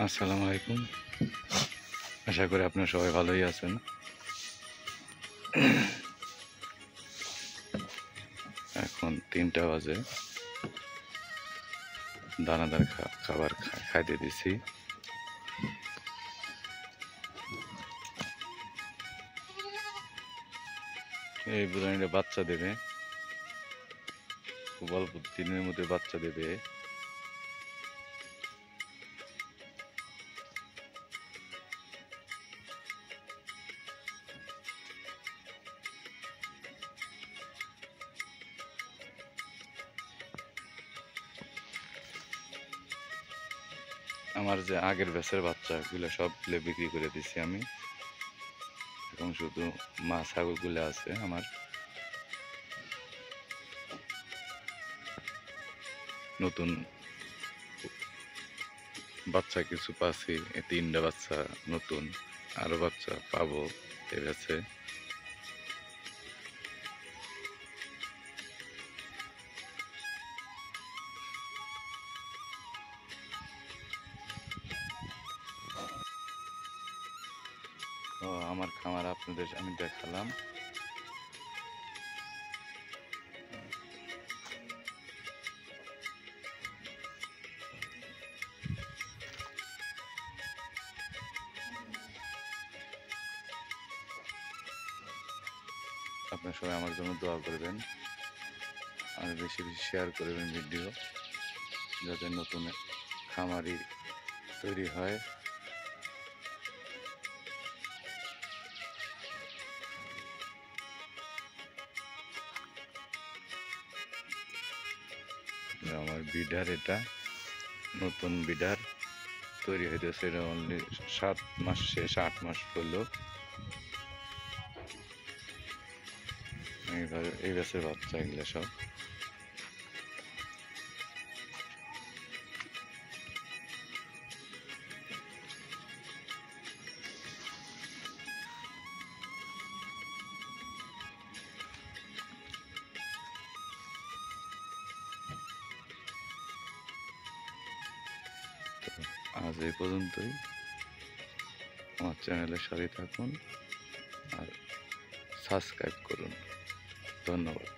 আসসালামু আলাইকুম। আশা করি আপনারা সবাই ভালোই আছেন। এখন ৩টা বাজে। দানাদার খাবার খাইতে দিছি। এই বুড়ানিটা বাচ্চা দেবে, খুব অল্প দিনের মধ্যে বাচ্চা দেবে। আমার যে আগের ব্যাচের বাচ্চাগুলো সবগুলো বিক্রি করে দিছি আমি। এখন শুধু মা ছাগলগুলো আছে আমার। নতুন বাচ্চা কিছু পাচ্ছি, 3টা বাচ্চা নতুন, আরো বাচ্চা পাবো এ ব্যাচে। তো আমার খামার আপনাদের আমি দেখালাম। আপনারা সবাই আমার জন্য দোয়া করবেন আর বেশি বেশি শেয়ার করবেন ভিডিও, যাতে নতুন খামারি তৈরি হয়। আমার বিডার, এটা নতুন বিডার তৈরি হইতেছে। এটা অনলি 7 মাস শেষ, 8 মাস হলো। এইভাবে এই গাছের বাচ্চা এগুলো সব। আজ এই পর্যন্তই। আমার চ্যানেলের সাথে থাকুন আর সাবস্ক্রাইব করুন। ধন্যবাদ।